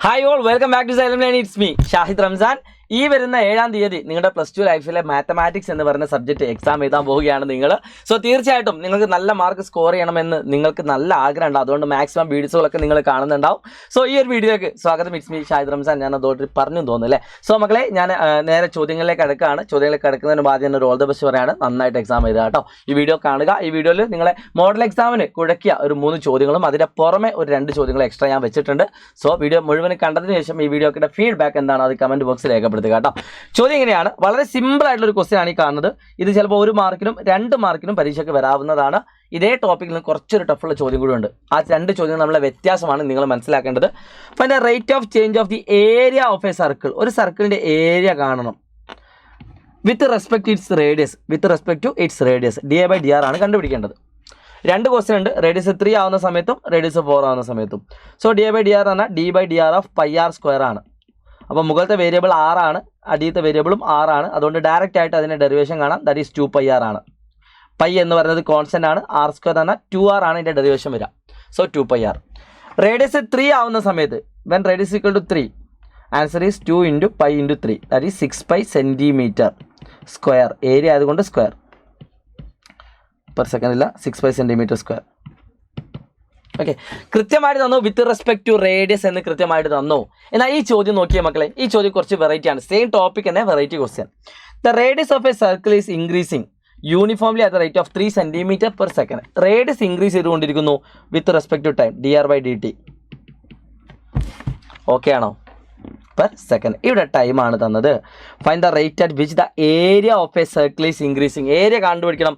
Hi all, welcome back to Silent Lane. It's me, Shahid Ramzan. ഈ വരുന്ന 7-ാം തീയതി നിങ്ങളുടെ +2 ലൈഫിലെ മാത്തമാറ്റിക്സ് എന്ന് പറയുന്ന സബ്ജക്റ്റ് എക്സാം എഴുതാൻ പോവുകയാണ് നിങ്ങൾ. സോ തീർച്ചയായിട്ടും നിങ്ങൾക്ക് നല്ല മാർക്ക് സ്കോർ ചെയ്യണമെന്ന് നിങ്ങൾക്ക് നല്ല ആഗ്രഹമുണ്ട്. അതുകൊണ്ട് മാക്സിമം വീഡിയോസുകളൊക്കെ നിങ്ങൾ കാണുന്നുണ്ടാവും. സോ ഈ ഒരു വീഡിയോയ്ക്ക് സ്വാഗതം. It's me Shahid Ramzan. ഞാൻ അതോട്ട് പറഞ്ഞു തോന്നുന്നു അല്ലേ. സോ മക്കളെ, ഞാൻ നേരെ ചോദ്യങ്ങളിലേക്ക് അടുക്കുകയാണ്. ചോദ്യങ്ങളിലേക്ക് അടുക്കുന്നതിന് ആദ്യം തന്നെ ഒരു ഓൾ ദ ബെസ്റ്റ് പറയാണ്. നന്നായിട്ട് എക്സാം എഴുതുക കേട്ടോ. ഈ വീഡിയോ കാണുക. ഈ വീഡിയോയിൽ നിങ്ങളെ മോഡൽ എക്സാമിന് കുഴക്കിയ ഒരു 3 ചോദ്യങ്ങളും അതിൻ്റെ പുറമെ ഒരു 2 ചോദ്യങ്ങൾ എക്സ്ട്രാ ഞാൻ വെച്ചിട്ടുണ്ട്. സോ വീഡിയോ മുഴുവൻ കണ്ടതിന് ശേഷം ഈ വീഡിയോയുടെ ഫീഡ്ബാക്ക് എന്താണ് അത് കമൻറ്റ് ബോക്സിൽ രേഖപ്പെടുത്തുക കേട്ടോ. ചോദ്യം ഇങ്ങനെയാണ്. വളരെ സിമ്പിൾ ആയിട്ടുള്ള ഒരു ക്വസ്റ്റ്യൻ ആണ് ഈ കാണുന്നത്. ഇത് ചിലപ്പോൾ 1 മാർക്കിനും 2 മാർക്കിനും പരീക്ഷയ്ക്ക് വരാവുന്നതാണ്. ഇതേ ടോപ്പിക്കിൽ നിന്ന് കുറച്ചൊരു ടഫുള്ള ചോദ്യം കൂടി ഉണ്ട്. ആ 2 ചോദ്യങ്ങൾ നമ്മളെ വ്യത്യാസമാണ് നിങ്ങൾ മനസ്സിലാക്കേണ്ടത്. അപ്പോൾ അതിൻ്റെ rate of change of the area of a circle, ഒരു സർക്കിളിൻ്റെ ഏരിയ കാണണം with respect its radius. With respect to its radius dA/dr ആണ് കണ്ടുപിടിക്കേണ്ടത്. 2 ക്വസ്റ്റ്യൻ ഉണ്ട്. റേഡിയസ് 3 ആവുന്ന സമയത്തും റേഡിയസ് 4 ആവുന്ന സമയത്തും. സോ dA/dr പറഞ്ഞാൽ d/dr ഓഫ് πr² ആണ്. അപ്പോൾ മുകളിലത്തെ വേരിയബിൾ 6 ആണ്, അടിയത്തെ വേരിയബിളും 6 ആണ്. അതുകൊണ്ട് ഡയറക്റ്റ് ആയിട്ട് അതിൻ്റെ ഡെറിവേഷൻ കാണാം. ദാറ്റ് ഈസ് 2πr ആണ്. പൈ എന്ന് പറയുന്നത് കോൺസ്റ്റന്റ് ആണ്. r² പറഞ്ഞാൽ 2r ആണ് ഇതിൻ്റെ ഡെറിവേഷൻ വരിക. So 2πr. റേഡിയസ് 3 ആവുന്ന സമയത്ത് when radius equal to 3, answer is 2 × π × 3, that is 6π centimetre square. Area ആയതുകൊണ്ട് സ്ക്വയർ പെർ സെക്കൻഡ് ഇല്ല, 6π സെൻറ്റിമീറ്റർ സ്ക്വയർ. ഓക്കെ, കൃത്യമായിട്ട് തന്നു. വിത്ത് റെസ്പെക്ട് ടു റേഡിയസ് എന്ന് കൃത്യമായിട്ട് തന്നു. എന്നാൽ ഈ ചോദ്യം നോക്കിയ മക്കളെ, ഈ ചോദ്യം കുറച്ച് വെറൈറ്റി ആണ്. സെയിം ടോപ്പിക് തന്നെ variety question. The radius of a circle is increasing uniformly at the rate of 3 centimetre per second. Radius increase ചെയ്തുകൊണ്ടിരിക്കുന്നു with respect to time dr/dt. Okay ആണോ? Per second. ഇവിടെ ടൈമാണ് തന്നത്. Find the rate at which the area of a circle is increasing. Area കണ്ടുപിടിക്കണം.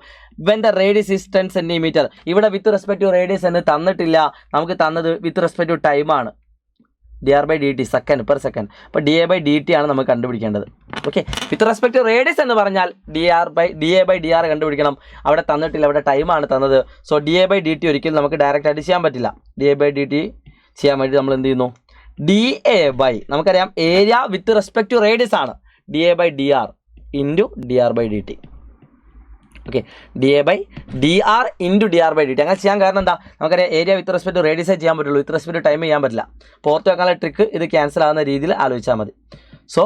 When the radius is 10 centimetre. ഇവിടെ with respect to radius എന്ന് തന്നിട്ടില്ല. നമുക്ക് തന്നത് വിത്ത് റെസ്പെക്ട് ടു ടൈമാണ് dr/dt, സെക്കൻഡ് പെർ സെക്കൻഡ്. അപ്പോൾ dA/dt ആണ് നമുക്ക് കണ്ടുപിടിക്കേണ്ടത്. Okay, with respect to radius എന്ന് പറഞ്ഞാൽ dA/dr കണ്ടുപിടിക്കണം. അവിടെ തന്നിട്ടില്ല, അവിടെ ടൈമാണ് തന്നത്. സോ dA/dt ഒരിക്കലും നമുക്ക് ഡയറക്റ്റ് ആയിട്ട് ചെയ്യാൻ പറ്റില്ല. dA/dt ചെയ്യാൻ വേണ്ടി നമ്മൾ എന്ത് ചെയ്യുന്നു? dA/ നമുക്കറിയാം area with respect to radius ആണ്. dA/dr into dr/dt. Okay, dA/dr into dr/dt. അങ്ങനെ ചെയ്യാൻ കാരണം എന്താ? നമുക്കറിയാം ഏരിയ വിത്ത് റെസ്പെക്ട് ടു റേഡിയസേ ചെയ്യാൻ പറ്റുള്ളൂ. വിത്ത് റെസ്പെക്ട് ടു ടൈം ചെയ്യാൻ പറ്റില്ല. പുറത്ത് വെക്കാനുള്ള ട്രിക്ക് ഇത് ക്യാൻസൽ ആകുന്ന രീതിയിൽ ആലോചിച്ചാൽ മതി. സോ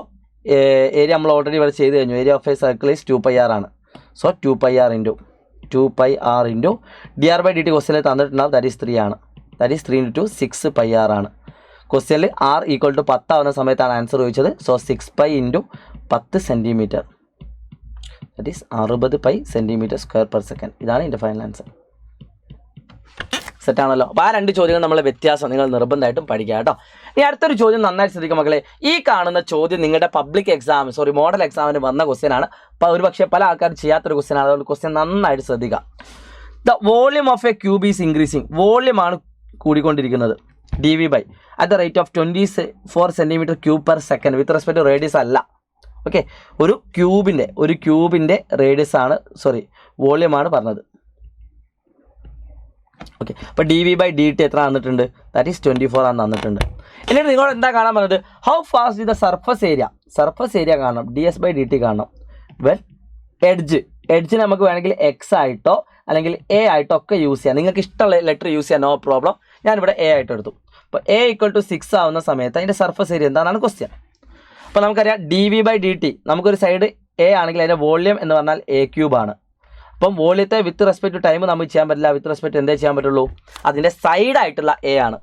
ഏരിയ നമ്മൾ ഓൾറെഡി ഇവിടെ ചെയ്ത് കഴിഞ്ഞു. Area of a circle is 2πr ആണ്. സോ 2πr ഇൻറ്റു dr/dt ക്വസ്റ്റ്യനിൽ തന്നിട്ടുണ്ടാവും. ദാറ്റ് ഈസ് 3 ആണ്. ദാറ്റ് ഈസ് 3 × 2 6πr ആണ്. ക്വസ്റ്റ്യനിൽ r ഈക്വൽ ടു 10 ആവുന്ന സമയത്താണ് ആൻസർ ചോദിച്ചത്. So 6π × 10 centimetre, that is 60π centimetre square per second. ഇതാണ് എൻ്റെ ഫൈനൽ ആൻസർ. സെറ്റാണല്ലോ. അപ്പോൾ ആ 2 ചോദ്യങ്ങൾ നമ്മളെ വ്യത്യാസം നിങ്ങൾ നിർബന്ധമായിട്ടും പഠിക്കുക കേട്ടോ. ഇനി അടുത്തൊരു ചോദ്യം നന്നായിട്ട് ശ്രദ്ധിക്കുക മക്കളെ. ഈ കാണുന്ന ചോദ്യം നിങ്ങളുടെ പബ്ലിക് എക്സാം മോഡൽ എക്സാമിന് വന്ന ക്വസ്റ്റ്യൻ ആണ്. ഒരു പക്ഷേ പല ആൾക്കാർ ചെയ്യാത്തൊരു ക്വസ്റ്റ്യൻ ആണ്. അതുകൊണ്ട് ക്വസ്റ്റ്യൻ നന്നായിട്ട് ശ്രദ്ധിക്കുക. The volume of a cube is increasing. വോള്യൂമാണ് കൂടിക്കൊണ്ടിരിക്കുന്നത്. dV by at the rate of 24 centimetre cube per second. With respect to radius അല്ല. ഓക്കെ, ഒരു ക്യൂബിൻ്റെ റേഡിയസ് ആണ്, സോറി വോള്യൂമാണ് പറഞ്ഞത്. ഓക്കെ, അപ്പോൾ dV/dt എത്ര തന്നിട്ടുണ്ട്? ദാറ്റ് ഈസ് 24 ആണ് തന്നിട്ടുണ്ട്. എന്നിട്ട് നിങ്ങളോട് എന്താ കാണാൻ പറഞ്ഞത്? How fast is the surface area. Surface area കാണണം. ds/dt കാണണം. വെൽ എഡ്ജ് നമുക്ക് വേണമെങ്കിൽ x ആയിട്ടോ അല്ലെങ്കിൽ a ആയിട്ടോ ഒക്കെ യൂസ് ചെയ്യാം. നിങ്ങൾക്ക് ഇഷ്ടമുള്ള ലെറ്റർ യൂസ് ചെയ്യാം, നോ പ്രോബ്ലം. ഞാനിവിടെ a ആയിട്ട് എടുത്തു. അപ്പോൾ a = 6 ആവുന്ന സമയത്ത് അതിൻ്റെ സർഫസ് ഏരിയ എന്താണെന്നാണ് ക്വസ്റ്റ്യൻ. അപ്പോൾ നമുക്കറിയാം dV/dt നമുക്കൊരു സൈഡ് a ആണെങ്കിൽ അതിൻ്റെ വോള്യൂം എന്ന് പറഞ്ഞാൽ a³ ആണ്. അപ്പം വോള്യത്തെ വിത്ത് റെസ്പെക്ട് ടു ടൈം നമുക്ക് ചെയ്യാൻ പറ്റില്ല. വിത്ത് റെസ്പെക്ട് എന്തേ ചെയ്യാൻ പറ്റുള്ളൂ? അതിൻ്റെ സൈഡായിട്ടുള്ള a ആണ്.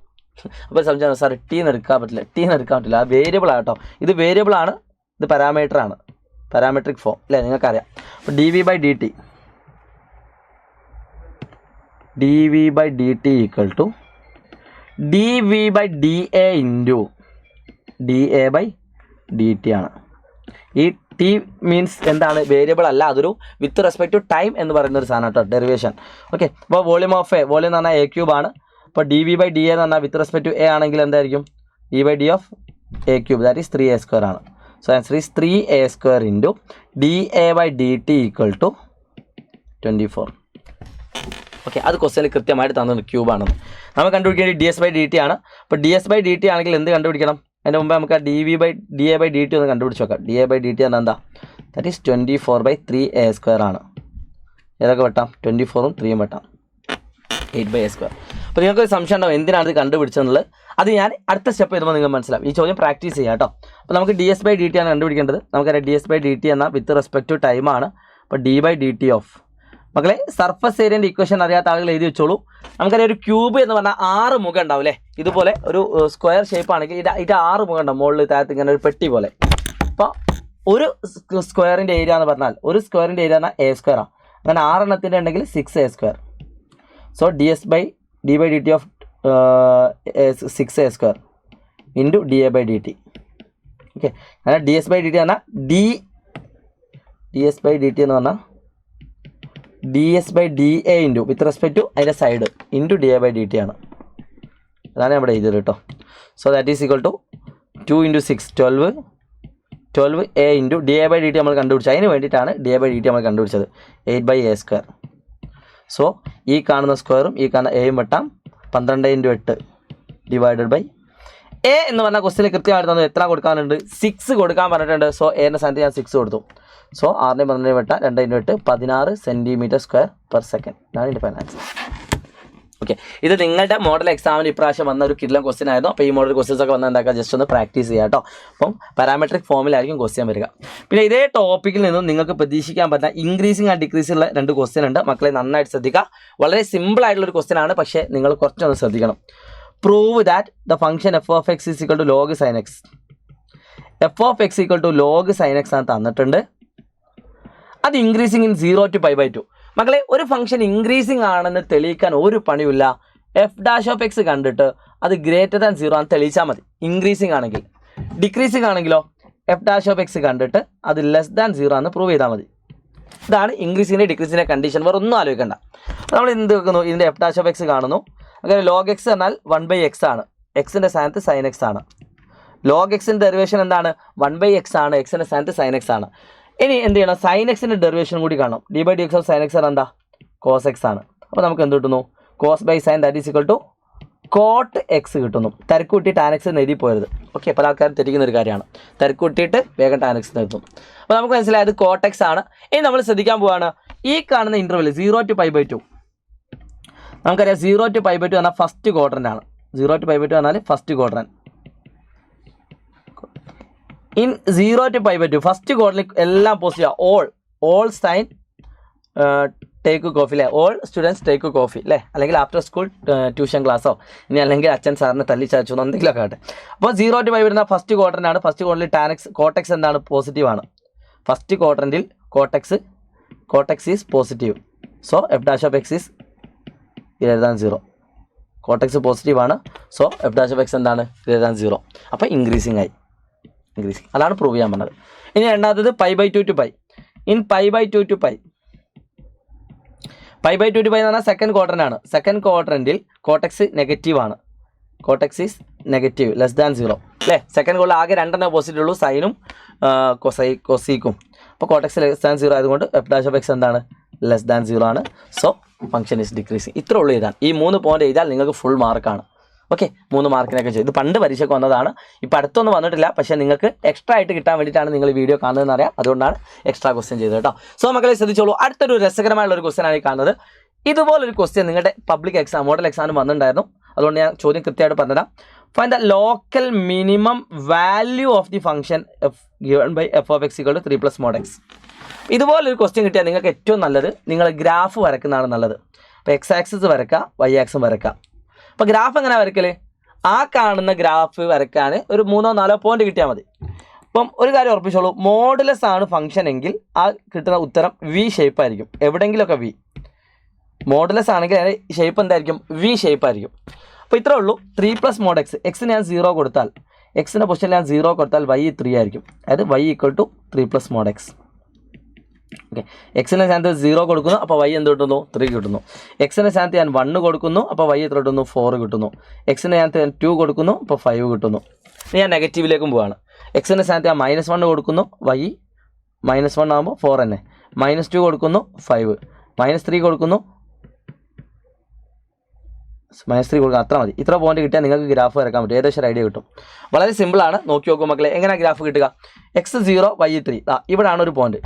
അപ്പോൾ സംശയം സാർ t എന്ന് എടുക്കാൻ പറ്റില്ല. അത് വേരിയബിൾ ആട്ടോ. ഇത് വേരിയബിൾ ആണ്, ഇത് പാരാമീറ്റർ ആണ്, പാരാമെട്രിക് ഫോം അല്ലേ, നിങ്ങൾക്കറിയാം. അപ്പോൾ dV/dt equal to dV/dA into dA/dt ആണ്. ഈ ടി മീൻസ് എന്താണ്? വേരിയബിൾ അല്ല, അതൊരു വിത്ത് റെസ്പെക്ട് ടു ടൈം എന്ന് പറയുന്ന ഒരു സാധനം കേട്ടോ, ഡെറിവേഷൻ. ഓക്കെ, അപ്പോൾ വോള്യൂം എന്ന് പറഞ്ഞാൽ a³ ആണ്. അപ്പോൾ dV/dA എന്ന് പറഞ്ഞാൽ വിത്ത് റെസ്പെക്ട് ടു a ആണെങ്കിൽ എന്തായിരിക്കും? dD of a³ that is 3a² ആണ്. So answer is 3a² into dA/dt equal to 24. Okay, അത് ക്വസ്റ്റ്യനിൽ കൃത്യമായിട്ട് തന്നത് ക്യൂബാണെന്ന്. നമുക്ക് കണ്ടുപിടിക്കേണ്ടത് ds/dt ആണ്. അപ്പോൾ ds/dt ആണെങ്കിൽ എന്ത് കണ്ടുപിടിക്കണം? അതിൻ്റെ മുമ്പ് നമുക്ക് dA/dt ഒന്ന് കണ്ടുപിടിച്ച് നോക്കാം. dA/dt എന്നാൽ എന്താ? ദാറ്റ് ഈസ് 24/3a² ആണ്. ഏതൊക്കെ വെട്ടാം? 24ഉം 3ഉം വെട്ടാം. 8/a². അപ്പോൾ നിങ്ങൾക്ക് സംശയം ഉണ്ടാവും എന്തിനാണ് ഇത് കണ്ടുപിടിച്ചതെന്നുള്ളത്. അത് ഞാൻ അടുത്ത സ്റ്റെപ്പ് ചെയ്യുമ്പോൾ നിങ്ങൾ മനസ്സിലാവും. ഈ ചോദ്യം പ്രാക്ടീസ് ചെയ്യാം കേട്ടോ. അപ്പോൾ നമുക്ക് ds/dt ആണ് കണ്ടുപിടിക്കേണ്ടത്. നമുക്കറിയാം ds/dt എന്നാൽ വിത്ത് റെസ്പെക്ട് ടു ടൈമാണ്. അപ്പോൾ d/dt ഓഫ് മക്കളെ സർഫസ് ഏരിയൻ്റെ ഇക്വേഷൻ അറിയാത്ത ആളുകൾ എഴുതി വെച്ചോളൂ. നമുക്കറിയാം ഒരു ക്യൂബ് എന്ന് പറഞ്ഞാൽ 6 മുഖം ഉണ്ടാവും അല്ലേ. ഇതുപോലെ ഒരു സ്ക്വയർ ഷേപ്പ് ആണെങ്കിൽ ഇത് 6 മുഖം ഉണ്ടാവും. മുകളിൽ താഴത്ത് ഇങ്ങനെ ഒരു പെട്ടി പോലെ. അപ്പോൾ ഒരു സ്ക്വയറിൻ്റെ ഏരിയ എന്ന് പറഞ്ഞാൽ ഒരു സ്ക്വയറിൻ്റെ ഏരിയ എന്നാൽ a² ആണ്. അങ്ങനെ 6 എണ്ണത്തിൻ്റെ ഉണ്ടെങ്കിൽ 6a². So d/dt of 6a² into da/dt. Okay, അങ്ങനെ ds/dt പറഞ്ഞാൽ ds/dt എന്ന് പറഞ്ഞാൽ ds/da into with respect to അതിൻ്റെ സൈഡ് ഇൻറ്റു da/dt ആണ്. അതാണ് നമ്മുടെ എഴുതിയത് കേട്ടോ. So that is equal to 2 × 6 12a into da/dt നമ്മൾ കണ്ടുപിടിച്ചത്. അതിന് വേണ്ടിയിട്ടാണ് da/dt നമ്മൾ കണ്ടുപിടിച്ചത് 8/a². സോ ഈ കാണുന്ന സ്ക്വയറും ഈ കാണുന്ന എയും വെട്ടാം. 12 × 8 ഡിവൈഡഡ് ബൈ എ എന്ന് പറഞ്ഞാൽ ക്വസ്റ്റിന് കൃത്യമായിട്ട് തന്നു. എത്ര കൊടുക്കാനുണ്ട്? 6 കൊടുക്കാൻ പറഞ്ഞിട്ടുണ്ട്. സോ എൻ്റെ സ്ഥാനത്ത് ഞാൻ 6 കൊടുത്തു. So 6 × 12 വെട്ടാം 2 × 8 16 cm²/s. ഇതാണ് ഇതിൻ്റെ ആൻസർ. ഓക്കെ, ഇത് നിങ്ങളുടെ മോഡൽ എക്സാമിന് ഇപ്രാവശ്യം വന്ന ഒരു കിഡ്ലം ക്വസ്റ്റ്യൻ ആയിരുന്നു. അപ്പോൾ ഈ മോഡൽ ക്വസ്റ്റ്യൻസ് ഒക്കെ വന്നാൽ എന്താക്കുക, ജസ്റ്റ് ഒന്ന് പ്രാക്ടീസ് ചെയ്യാം കേട്ടോ. അപ്പം പാരാമെട്രിക് ഫോമിലായിരിക്കും ക്വസ്റ്റ്യൻ വരിക. പിന്നെ ഇതേ ടോപ്പിക്കിൽ നിന്നും നിങ്ങൾക്ക് പ്രതീക്ഷിക്കാൻ പറ്റുന്ന ഇൻക്രീസിങ് ആൻഡ് ഡിക്രീസിംഗ് ഉള്ള 2 ക്വസ്റ്റ്യൻ ഉണ്ട്. മക്കളെ നന്നായിട്ട് ശ്രദ്ധിക്കുക. വളരെ സിമ്പിൾ ആയിട്ടുള്ള ഒരു ക്വസ്റ്റ്യൻ ആണ്, പക്ഷേ നിങ്ങൾ കുറച്ചൊന്ന് ശ്രദ്ധിക്കണം. Prove that the function f(x) = log sin x. f(x) = log sin x ആണ് തന്നിട്ടുണ്ട്. അത് ഇൻക്രീസിങ് ഇൻ 0 to π/2. മക്കളെ ഒരു ഫംഗ്ഷൻ ഇൻക്രീസിങ് ആണെന്ന് തെളിയിക്കാൻ ഒരു പണിയില്ല. f' കണ്ടിട്ട് അത് >0 ആണെന്ന് തെളിയിച്ചാൽ മതി ഇൻക്രീസിങ് ആണെങ്കിൽ. ഡിക്രീസിങ് ആണെങ്കിലോ f' കണ്ടിട്ട് അത് <0 ആണെന്ന് പ്രൂവ് ചെയ്താൽ മതി. ഇതാണ് ഇൻക്രീസിൻ്റെ ഡിക്രീസിൻ്റെ കണ്ടീഷൻ. വേറെ ഒന്നും ആലോചിക്കണ്ട. നമ്മൾ എന്ത് വെക്കുന്നു, ഇതിൻ്റെ f' കാണുന്നു. അങ്ങനെ log x എന്നാൽ 1/x ആണ്. എക്സിൻ്റെ സ്ഥാനത്ത് sin x ആണ്. log xൻ്റെ ഡെറിവേഷൻ എന്താണ്? 1/x ആണ്. എക്സിൻ്റെ സ്ഥാനത്ത് sin x ആണ്. ഇനി എന്ത് ചെയ്യണം? sin xൻ്റെ ഡെറിവേഷൻ കൂടി കാണണം. d/dx ഓഫ് sin x എന്താ? cos x ആണ്. അപ്പോൾ നമുക്ക് എന്ത് കിട്ടുന്നു? cos/sin that is equal to cot x കിട്ടുന്നു. തിരക്ക് കൂട്ടിയിട്ട് tan x എന്ന് എഴുതി പോയത്. ഓക്കെ, പല ആൾക്കാരും തെറ്റിക്കുന്ന ഒരു കാര്യമാണ്. തിരക്ക് കൂട്ടിയിട്ട് വേഗം tan x എഴുതും. അപ്പോൾ നമുക്ക് മനസ്സിലായത് cot x ആണ്. ഇനി നമ്മൾ ശ്രദ്ധിക്കാൻ പോവുകയാണ് ഈ കാണുന്ന ഇൻ്റർവെൽ 0 to π/2. നമുക്കറിയാം 0 to π/2 എന്നാൽ ഫസ്റ്റ് ക്വാഡ്രൻ്റ് ആണ്. 0 to π/2 എന്നാൽ first quadrant. In 0 to π/2 first ക്വാഡ്രൻ്റിൽ എല്ലാം positive. All sine take coffee അല്ലേ, ഓൾ സ്റ്റുഡൻസ് ടേക്ക് കോഫി അല്ലേ, അല്ലെങ്കിൽ ആഫ്റ്റർ സ്കൂൾ ട്യൂഷൻ ക്ലാസ്സോ ഇനി അല്ലെങ്കിൽ അച്ഛൻ സാറിന് തല്ലിച്ചോ എന്തെങ്കിലുമൊക്കെ ആട്ടെ. അപ്പോൾ 0 to π/2 എന്നാൽ ഫസ്റ്റ് ക്വാഡ്രൻ്റ് ആണ്. ഫസ്റ്റ് ക്വാഡ്രൻ്റിൽ tan x cot x എന്താണ്? പോസിറ്റീവ് ആണ്. ഫസ്റ്റ് ക്വാഡ്രൻ്റിൽ cot x is positive. So f' is >0. cot x positive ആണ്. സോ f' എന്താണ്? >0. അപ്പോൾ ഇൻക്രീസിങ് ആയി. ഇൻക്രീസിങ് അതാണ് പ്രൂവ് ചെയ്യാൻ പറഞ്ഞത്. ഇനി രണ്ടാമത്തത് π/2 to π. ഇൻ π/2 to π എന്ന് പറഞ്ഞാൽ സെക്കൻഡ് ക്വാഡ്രൻ്റ് ആണ്. സെക്കൻഡ് ക്വാഡ്രൻ്റിൽ cot x നെഗറ്റീവ് ആണ്. cot x ഈസ് നെഗറ്റീവ് <0 അല്ലേ. സെക്കൻഡ് ക്വാഡ്രൻ്റിൽ ആകെ 2 പോസിറ്റീവ് ഉള്ളൂ, സൈനും കൊസീക്കും. അപ്പോൾ cot x <0 ആയതുകൊണ്ട് f' എന്താണ്? <0 ആണ്. So function is decreasing. ഇത്രേ ഉള്ളൂ എഴുതാൻ. ഈ 3 പോയിന്റ് എഴുതാൽ നിങ്ങൾക്ക് ഫുൾ മാർക്കാണ്. ഓക്കെ, 3 മാർക്കിനൊക്കെ ചെയ്തു. ഇത് പണ്ട് പരീക്ഷയ്ക്ക് വന്നതാണ്. ഇപ്പോൾ അടുത്തൊന്നും വന്നിട്ടില്ല, പക്ഷേ നിങ്ങൾക്ക് എക്സ്ട്രാ ആയിട്ട് കിട്ടാൻ വേണ്ടിയിട്ടാണ് നിങ്ങൾ ഈ വീഡിയോ കാണുന്നതെന്ന് അറിയാം. അതുകൊണ്ടാണ് എക്സ്ട്രാ ക്വസ്റ്റ്യൻ ചെയ്തത് കേട്ടോ. സോ മക്കളെ ശ്രദ്ധിച്ചോളൂ. അടുത്തൊരു രസകരമായുള്ള ഒരു ക്വസ്റ്റ്യൻ ആണ് ഈ കാണുന്നത്. ഇതുപോലൊരു ക്വസ്റ്റ്യൻ നിങ്ങളുടെ പബ്ലിക് എക്സാം മോഡൽ എക്സാമിന് വന്നിട്ടുണ്ടായിരുന്നു. അതുകൊണ്ട് ഞാൻ ചോദ്യം കൃത്യമായിട്ട് പറഞ്ഞുതരാം. Find the local minimum value of the function given by f(x) = 3 + mod x. ഇതുപോലൊരു ക്വസ്റ്റ്യൻ കിട്ടിയാൽ നിങ്ങൾക്ക് ഏറ്റവും നല്ലത് നിങ്ങൾ ഗ്രാഫ് വരക്കുന്നതാണ് നല്ലത്. അപ്പോൾ x ആക്സിസ് വരക്കുക, y ആക്സിസ് വരക്കുക. അപ്പോൾ ഗ്രാഫ് എങ്ങനെ വരയ്ക്കൽ? ആ കാണുന്ന ഗ്രാഫ് വരയ്ക്കാൻ ഒരു 3-4 പോയിന്റ് കിട്ടിയാൽ മതി. അപ്പം ഒരു കാര്യം ഉറപ്പിച്ചോളൂ, മോഡുലസ് ആണ് ഫംഗ്ഷൻ എങ്കിൽ ആ കിട്ടുന്ന ഉത്തരം വി ഷേപ്പ് ആയിരിക്കും. എവിടെയെങ്കിലുമൊക്കെ വി. മോഡുലസ് ആണെങ്കിൽ അതിൻ്റെ ഷേപ്പ് എന്തായിരിക്കും? വി ഷേപ്പ് ആയിരിക്കും. അപ്പോൾ ഇത്രേ ഉള്ളൂ. 3 + mod x. എക്സിന് ഞാൻ 0 കൊടുത്താൽ, എക്സിൻ്റെ പൊസിഷനിൽ ഞാൻ 0 കൊടുത്താൽ y 3 ആയിരിക്കും. അതായത് y = 3 + mod x. ഓക്കെ, എക്സിൻ്റെ സ്ഥാനത്ത് 0 കൊടുക്കുന്നു, അപ്പോൾ y എന്ത് കിട്ടുന്നു? 3 കിട്ടുന്നു. എക്സിൻ്റെ സ്ഥാനത്ത് ഞാൻ 1 കൊടുക്കുന്നു, അപ്പോൾ y എത്ര കിട്ടുന്നു? 4 കിട്ടുന്നു. എക്സിൻ്റെ സ്ഥാനത്ത് ഞാൻ 2 കൊടുക്കുന്നു, അപ്പോൾ 5 കിട്ടുന്നു. ഇനി ഞാൻ നെഗറ്റീവിലേക്കും പോവാണ്. എക്സിൻ്റെ സ്ഥാനത്ത് ഞാൻ -1 കൊടുക്കുന്നു, y -1 ആകുമ്പോൾ 4 തന്നെ. -2 കൊടുക്കുന്നു, 5. -3 കൊടുക്കുന്നു, -3 കൊടുക്കുക. അത്ര മതി. ഇത്ര പോയിന്റ് കിട്ടിയാൽ നിങ്ങൾക്ക് ഗ്രാഫ് വരക്കാൻ പറ്റും. ഏകദേശം ഒരു ഐഡിയ കിട്ടും. വളരെ സിമ്പിളാണ്. നോക്കി നോക്കും മക്കളെ. എങ്ങനെയാണ് ഗ്രാഫ് കിട്ടുക? x0 y3. ഇവിടാണ് ഒരു പോയിന്റ്.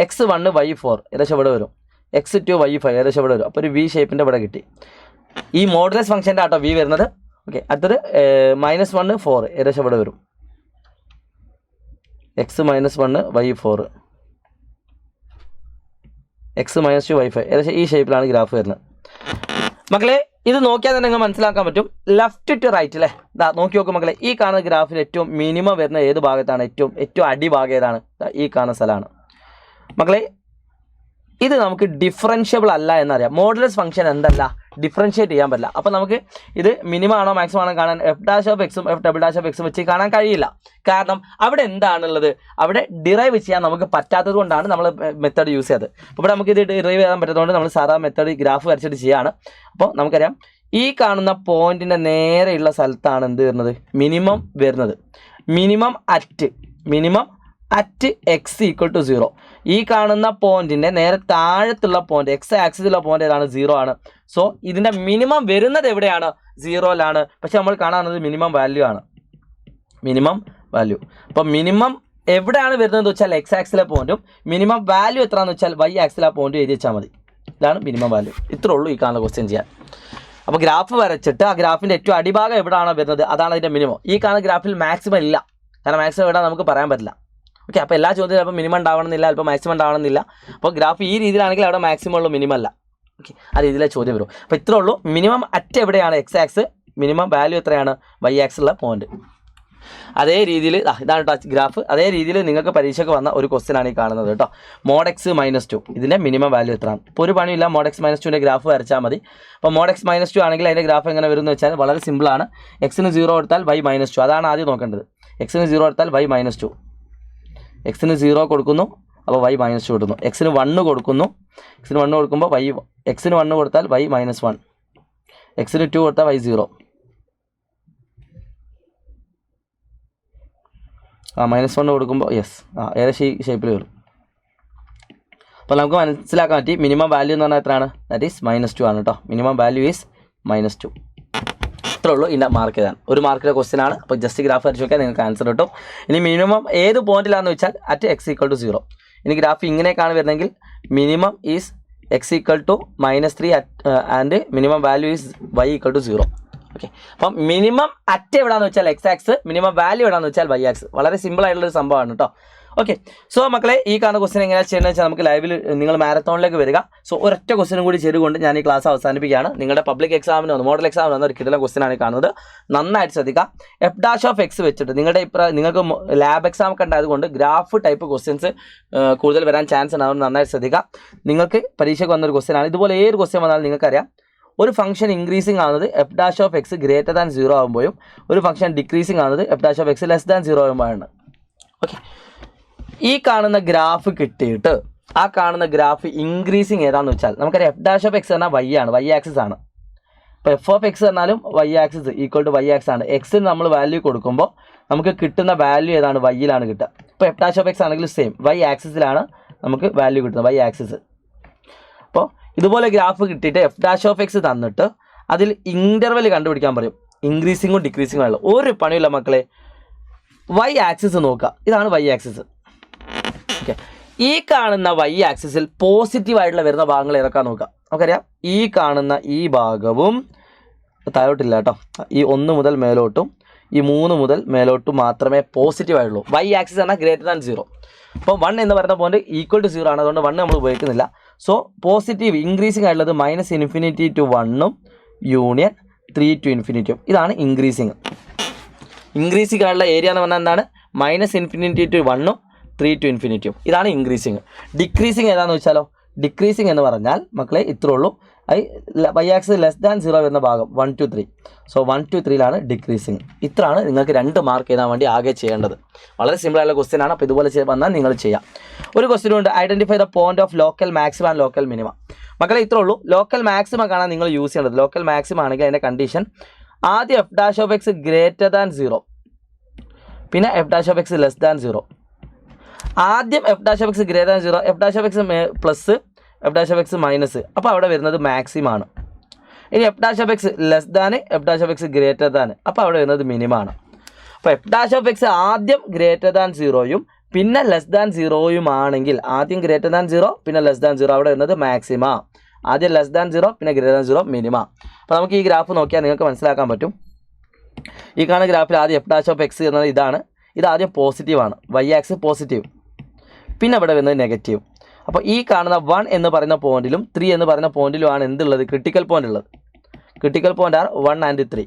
x1 y4 ഏകദേശം ഇവിടെ വരും. x2 y5 ഏകദേശം ഇവിടെ വരും. അപ്പോൾ ഒരു വി ഷേപ്പിൻ്റെ ഇവിടെ കിട്ടി. ഈ മോഡുലസ് ഫംഗ്ഷൻ്റെ ആട്ടോ വി വരുന്നത്. ഓക്കെ, അടുത്തത് -1 4 ഏകദേശം ഇവിടെ വരും. x -1 y 4 x -2 y 5 ഏകദേശം ഈ ഷേപ്പിലാണ് ഗ്രാഫ് വരുന്നത്. മക്കളെ ഇത് നോക്കിയാൽ തന്നെ നിങ്ങൾ മനസ്സിലാക്കാൻ പറ്റും. ലെഫ്റ്റ് ടു റൈറ്റ് അല്ലേ, ഇതാ നോക്കി നോക്കും മക്കളെ. ഈ കാണുന്ന ഗ്രാഫിൽ ഏറ്റവും മിനിമം വരുന്ന ഏത് ഭാഗത്താണ്? ഏറ്റവും അടിഭാഗം ഏതാണ്? ഈ കാണുന്ന സ്ഥലമാണ് മക്കളെ. ഇത് നമുക്ക് ഡിഫറൻഷ്യബിൾ അല്ല എന്നറിയാം. മോഡുലസ് ഫംഗ്ഷൻ എന്തല്ല, ഡിഫറൻഷ്യേറ്റ് ചെയ്യാൻ പറ്റില്ല. അപ്പോൾ നമുക്ക് ഇത് മിനിമം ആണോ മാക്സിമം ആണോ കാണാൻ f'(x)ഉം f'(x)ഉം വെച്ച് കാണാൻ കഴിയില്ല. കാരണം അവിടെ എന്താണുള്ളത്, അവിടെ ഡിറൈവ് ചെയ്യാൻ നമുക്ക് പറ്റാത്തത് കൊണ്ടാണ് നമ്മൾ മെത്തേഡ് യൂസ് ചെയ്തത്. അപ്പോൾ ഇവിടെ നമുക്ക് ഇത് ഡിറൈവ് ചെയ്യാൻ പറ്റുന്നതുകൊണ്ട് നമ്മൾ സാധാരണ മെത്തേഡ് ഗ്രാഫ് വരച്ചിട്ട് ചെയ്യാണ്. അപ്പോൾ നമുക്കറിയാം ഈ കാണുന്ന പോയിന്റിൻ്റെ നേരെയുള്ള സ്ഥലത്താണ് എന്ത് വരുന്നത്? മിനിമം വരുന്നത്. Minimum at x = 0. ഈ കാണുന്ന പോയിന്റിൻ്റെ നേരെ താഴത്തുള്ള പോയിന്റ് x ആക്സിലുള്ള പോയിന്റ് ഏതാണ്? 0 ആണ്. സോ ഇതിൻ്റെ മിനിമം വരുന്നത് എവിടെയാണ്? 0ലാണ്. പക്ഷെ നമ്മൾ കാണാവുന്നത് മിനിമം വാല്യൂ ആണ്. Minimum value. അപ്പോൾ മിനിമം എവിടെയാണ് വരുന്നതെന്ന് വെച്ചാൽ x ആക്സിലെ പോയിന്റും മിനിമം വാല്യൂ എത്രയാണെന്ന് വെച്ചാൽ y ആക്സിലെ പോയിന്റും എഴുതി വെച്ചാൽ മതി. ഇതാണ് മിനിമം വാല്യൂ. ഇത്രേ ഉള്ളൂ ഈ കാണുന്ന ക്വസ്റ്റ്യൻ ചെയ്യാൻ. അപ്പോൾ ഗ്രാഫ് വരച്ചിട്ട് ആ ഗ്രാഫിൻ്റെ ഏറ്റവും അടിഭാഗം എവിടെയാണോ വരുന്നത് അതാണ് അതിൻ്റെ മിനിമം. ഈ കാണുന്ന ഗ്രാഫിൽ മാക്സിമം ഇല്ല. കാരണം മാക്സിമം എവിടെ നമുക്ക് പറയാൻ പറ്റില്ല. ഓക്കെ, അപ്പോൾ എല്ലാ ചോദ്യത്തിലും ചിലപ്പോൾ മിനിമം ഉണ്ടാവണമെന്നില്ല, ചിലപ്പോൾ മാക്സിമം ഉണ്ടാവണമെന്നില്ല. അപ്പോൾ ഗ്രാഫ് ഈ രീതിയിലാണെങ്കിൽ അവിടെ മാക്സിമം ഉള്ളൂ, മിനിമം അല്ല. ഓക്കെ, ആ രീതിയിലെ ചോദ്യം വരും. അപ്പോൾ ഇത്രേ ഉള്ളൂ. മിനിമം അറ്റ് എവിടെയാണ്? x axis. മിനിമം വാല്യൂ എത്രയാണ്? y ആക്സിലുള്ള പോയിന്റ്. അതേ രീതിയിൽ ഇതാണ് കേട്ടോ ഗ്രാഫ്. അതേ രീതിയിൽ നിങ്ങൾക്ക് പരീക്ഷയ്ക്ക് വന്ന ഒരു ക്വസ്റ്റ്യൻ ആണ് ഈ കാണുന്നത് കേട്ടോ. mod x -2 ഇതിൻ്റെ മിനിമം വാല്യൂ എത്രയാണ്? ഇപ്പോൾ ഒരു പണിയില്ല, mod x -2ൻ്റെ ഗ്രാഫ് വരച്ചാൽ മതി. അപ്പോൾ mod x -2 ആണെങ്കിൽ അതിൻ്റെ ഗ്രാഫ് എങ്ങനെ വരും എന്ന് വെച്ചാൽ വളരെ സിമ്പിളാണ്. x-ന് 0 കൊടുത്താൽ y -2, അതാണ് ആദ്യം നോക്കേണ്ടത്. x-ന് 0 കൊടുത്താൽ y -2, x-ന് 0 കൊടുക്കുന്നു, അപ്പോൾ y -2 കിട്ടുന്നു. x-ന് 1 കൊടുക്കുന്നു, x-ന് 1 കൊടുക്കുമ്പോൾ x-ന് 1 കൊടുത്താൽ y -1, x-ന് 2 കൊടുത്താൽ y 0. -1 കൊടുക്കുമ്പോൾ ഏകദേശം ഈ ഷേപ്പിൽ വരും. അപ്പോൾ നമുക്ക് മനസ്സിലാക്കാൻ പറ്റി മിനിമം വാല്യൂ എന്ന് പറഞ്ഞാൽ എത്രയാണ്? ദാറ്റ് ഈസ് -2 ആണ് കേട്ടോ. Minimum value is -2. ഇത്രേ ഉള്ളൂ. ഇതിൻ്റെ മാർക്ക് ചെയ്താൽ ഒരു മാർക്കിലെ ക്വസ്റ്റ്യൻ ആണ്. അപ്പോൾ ജസ്റ്റ് ഗ്രാഫ് വരച്ച് നോക്കിയാൽ നിങ്ങൾക്ക് ആൻസർ കിട്ടും. ഇനി മിനിമം ഏത് പോയിന്റിലാണെന്ന് വെച്ചാൽ അറ്റ് x = 0. ഇനി ഗ്രാഫ് ഇങ്ങനെയൊക്കെയാണ് വരുന്നതെങ്കിൽ minimum is x = -3 and minimum value is y = 0. Okay, അപ്പം മിനിമം അറ്റ് എവിടെയാണെന്ന് വെച്ചാൽ x ആക്സ്, മിനിമം വാല്യൂ എവിടെയാണെന്ന് വെച്ചാൽ y ആക്സ്. വളരെ സിമ്പിൾ ആയിട്ടുള്ളൊരു സംഭവമാണ് കേട്ടോ. ഓക്കെ, സോ മക്കളെ ഈ കാണുന്ന ക്വസ്റ്റ്യൻ എങ്ങനെയാണ് ചെയ്യുന്നത് വെച്ചാൽ നമുക്ക് ലൈവിൽ നിങ്ങൾ മാരത്തോണിലേക്ക് വരിക. സോ ഒരൊറ്റ ക്വസ്റ്റ്യനും കൂടി ചെയ്തുകൊണ്ട് ഞാൻ ഈ ക്ലാസ് അവസാനിപ്പിക്കുകയാണ്. നിങ്ങളുടെ പബ്ലിക് എക്സാമിനോ മോഡൽ എക്സാമിനോ ഒരു കിട്ടുന്ന ക്വസ്റ്റ്യൻ ആണ് കാണുന്നത്. നന്നായിട്ട് ശ്രദ്ധിക്കുക. f'(x) വെച്ചിട്ട് നിങ്ങൾക്ക് ലാബ് എക്സാം ഒക്കെ ഉണ്ടായതുകൊണ്ട് ഗ്രാഫ് ടൈപ്പ് ക്വസ്റ്റ്യൻസ് കൂടുതൽ വരാൻ ചാൻസ് ഉണ്ടാവും. നന്നായിട്ട് ശ്രദ്ധിക്കുക. നിങ്ങൾക്ക് പരീക്ഷയ്ക്ക് വന്നൊരു ക്വസ്റ്റ്യൻ ആണ്. ഇതുപോലെ ഏത് ക്വസ്റ്റ്യൻ വന്നാലും നിങ്ങൾക്കറിയാം ഒരു ഫംഗ്ഷൻ ഇൻക്രീസിംഗ് ആവുന്നത് f'(x) > 0 ആകുമ്പോഴും ഒരു ഫംഗ്ഷൻ ഡിക്രീസിംഗ് ആവുന്നത് f'(x) <0 ആകുമ്പോഴാണ്. ഓക്കെ, ഈ കാണുന്ന ഗ്രാഫ് കിട്ടിയിട്ട് ആ കാണുന്ന ഗ്രാഫ് ഇൻക്രീസിങ് ഏതാണെന്ന് വെച്ചാൽ നമുക്കറിയാം f'(x) എന്നാൽ y ആണ്, y ആക്സിസ് ആണ്. അപ്പോൾ f(x) എന്നാലും y ആക്സിസ് = y ആക്സിസ് ആണ്. എക്സിന് നമ്മൾ വാല്യൂ കൊടുക്കുമ്പോൾ നമുക്ക് കിട്ടുന്ന വാല്യൂ ഏതാണ്? y-ലാണ് കിട്ടുക. ഇപ്പോൾ f'(x) ആണെങ്കിൽ സെയിം y ആക്സിസിലാണ് നമുക്ക് വാല്യൂ കിട്ടുന്നത്, y ആക്സിസ്. അപ്പോൾ ഇതുപോലെ ഗ്രാഫ് കിട്ടിയിട്ട് f'(x) തന്നിട്ട് അതിൽ ഇൻ്റർവെൽ കണ്ടുപിടിക്കാൻ പറയും. ഇൻക്രീസിങ്ങും ഡിക്രീസിങ്ങും ആയുള്ള ഒരു പണിയില്ല മക്കളെ. y ആക്സിസ് നോക്കുക, ഇതാണ് y ആക്സിസ്. ഓക്കെ, ഈ കാണുന്ന y ആക്സിസിൽ പോസിറ്റീവായിട്ടുള്ള വരുന്ന ഭാഗങ്ങൾ ഏതൊക്കെ നോക്കുക. നമുക്കറിയാം ഈ കാണുന്ന ഈ ഭാഗവും താഴോട്ടില്ല കേട്ടോ. ഈ 1 മുതൽ മേലോട്ടും ഈ 3 മുതൽ മേലോട്ടും മാത്രമേ പോസിറ്റീവായിട്ടുള്ളൂ. y ആക്സിസ് എന്നാൽ > 0. അപ്പോൾ 1 എന്ന് പറയുന്ന പോയിന്റ് =0 ആണ്. അതുകൊണ്ട് 1 നമ്മൾ ഉപയോഗിക്കുന്നില്ല. സോ പോസിറ്റീവ് ഇൻക്രീസിങ് ആയിട്ടുള്ളത് -∞ to 1 യൂണിയൻ 3 to ∞. ഇതാണ് ഇൻക്രീസിങ്. ഇൻക്രീസിങ് ആയിട്ടുള്ള ഏരിയ എന്ന് പറഞ്ഞാൽ എന്താണ്? -∞ to 1 3 to ∞. ഇതാണ് ഇൻക്രീസിങ്. ഡിക്രീസിങ് ഏതാണെന്ന് വെച്ചാലോ, ഡിക്രീസിങ് എന്ന് പറഞ്ഞാൽ മക്കളെ ഇത്രേ ഉള്ളൂ. y ആക്സിസ് <0 വരുന്ന ഭാഗം 1 to 3. സോ 1 to 3ലാണ് ഡിക്രീസിങ്. ഇത്രയാണ് നിങ്ങൾക്ക് 2 മാർക്ക് എഴുതാൻ വേണ്ടി ആകെ ചെയ്യേണ്ടത്. വളരെ സിമ്പിൾ ആയിട്ടുള്ള ക്വസ്റ്റ്യൻ ആണ്. അപ്പോൾ ഇതുപോലെ വന്നാൽ നിങ്ങൾ ചെയ്യാം. ഒരു ക്വസ്റ്റ്യൻ ഉണ്ട്, identify the point of local maximum and local minimum. മക്കളെ ഇത്രേ ഉള്ളൂ. ലോക്കൽ മാക്സിമം കാണാൻ നിങ്ങൾ യൂസ് ചെയ്യേണ്ടത്. ലോക്കൽ മാക്സിമം ആണെങ്കിൽ അതിൻ്റെ കണ്ടീഷൻ ആദ്യം f'(x) > 0, പിന്നെ f'(x) < 0. ആദ്യം f'(x) > 0, f'(x) plus f'(x) minus. അപ്പോൾ അവിടെ വരുന്നത് മാക്സിമം ആണ്. ഇനി f'(x) f'(x) <, അപ്പോൾ അവിടെ വരുന്നത് മിനിമം ആണ്. അപ്പോൾ f'(x) ആദ്യം < 0യും പിന്നെ < 0യും ആണെങ്കിൽ ആദ്യം < 0 പിന്നെ < 0 അവിടെ വരുന്നത് മാക്സിമം. ആദ്യം ലെസ് ദാൻ 0 പിന്നെ ഗ്രേറ്റർ ദാൻ 0 മിനിമ. അപ്പോൾ നമുക്ക് ഈ ഗ്രാഫ് നോക്കിയാൽ നിങ്ങൾക്ക് മനസ്സിലാക്കാൻ പറ്റും. ഈ കാണുന്ന ഗ്രാഫിൽ ആദ്യം എഫ് ഡാഷ് ഓഫ് എക്സ് എന്നത് ഇതാണ്. ഇത് ആദ്യം പോസിറ്റീവാണ്, വൈ ആക്സ് പോസിറ്റീവ്, പിന്നെ ഇവിടെ വരുന്നത് നെഗറ്റീവ്. അപ്പോൾ ഈ കാണുന്ന 1 എന്ന് പറയുന്ന പോയിന്റിലും 3 എന്ന് പറയുന്ന പോയിന്റിലുമാണ് എന്തുള്ളത്, ക്രിട്ടിക്കൽ പോയിന്റ് ഉള്ളത്. Critical point are 1 and 3.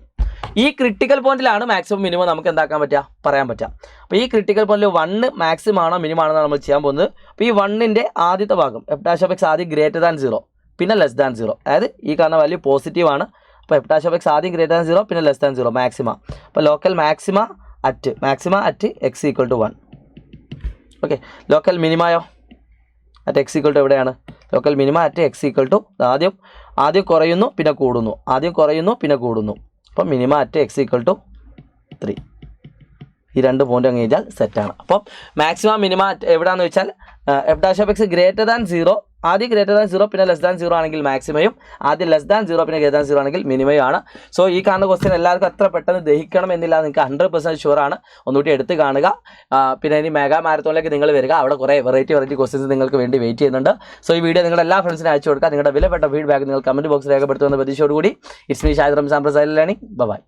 ഈ ക്രിട്ടിക്കൽ പോയിന്റിലാണ് മാക്സിമം മിനിമം നമുക്ക് എന്താക്കാൻ പറ്റുക, പറയാൻ പറ്റുക. അപ്പോൾ ഈ ക്രിട്ടിക്കൽ പോയിന്റിൽ 1 മാക്സിമം ആണോ മിനിമം ആണോ നമ്മൾ ചെയ്യാൻ പോകുന്നത്. അപ്പോൾ ഈ 1ന്റെ ആദ്യത്തെ ഭാഗം എഫ് ഡാഷ് ഓഫ് എക്സ് ആദ്യം ഗ്രേറ്റർ ദാൻ 0 പിന്നെ ലെസ് ദാൻ 0, അതായത് ഈ കാണുന്ന വാല്യൂ പോസിറ്റീവ് ആണ്. അപ്പോൾ എഫ് ഡാഷ് ഓഫ് എക്സ് ആദ്യം ഗ്രേറ്റർ ദാൻ 0 പിന്നെ ലെസ് ദാൻ 0 മാക്സിമ. അപ്പോൾ local maxima at x equal to 1. Okay, local മിനിമയോ അറ്റ് എക്സ് ഈക്വൽ ടു എവിടെയാണ്, local minima at x equal to ആദ്യം കുറയുന്നു പിന്നെ കൂടുന്നു, ആദ്യം കുറയുന്നു പിന്നെ കൂടുന്നു. അപ്പം minima at x equal to 3. ഈ 2 പോയിന്റ് അങ്ങ് കഴിഞ്ഞാൽ സെറ്റാണ്. അപ്പം മാക്സിമം മിനിമ എവിടെയാണെന്ന് വെച്ചാൽ F dash of X greater than 0, ആദ്യം ഗ്രേറ്റർ ദാൻ 0 പിന്നെ ലെസ് ദാൻ 0 ആണെങ്കിൽ മാക്സിമയും, ആദ്യം ലെസ് ദാൻ 0 പിന്നെ ഗ്രേറ്റർ ദാൻ 0 ആണെങ്കിൽ മിനിമയും ആണ്. സോ ഈ കാണുന്ന ക്വസ്റ്റ്യൻ എല്ലാവർക്കും അത്ര പെട്ടെന്ന് ദഹിക്കണം എന്നില്ല, നിങ്ങൾക്ക് 100% ഷുവർ ആണ്. ഒന്നുകൂടി എടുത്ത് കാണുക. പിന്നെ ഇനി മെഗാ മാരത്തോണിലേക്ക് നിങ്ങൾ വരിക, അവിടെ കുറേ വെറൈറ്റി ക്വസ്റ്റ്യൻസ് നിങ്ങൾക്ക് വേണ്ടി വെയിറ്റ് ചെയ്യുന്നുണ്ട്. സോ ഈ വീഡിയോ നിങ്ങളുടെ എല്ലാ ഫ്രണ്ട്സിനും അയച്ചു കൊടുക്കുക. നിങ്ങളുടെ വിലപ്പെട്ട ഫീഡ്ബാക്ക് നിങ്ങൾ കമന്റ് ബോക്സിൽ രേഖപ്പെടുത്തുന്ന പ്രതീക്ഷയോടുകൂടി ഇറ്റ്സ് മീ ഷാഹിദ് റംസാൻ പ്രസൈൽ ലേണിംഗ്. ബൈ.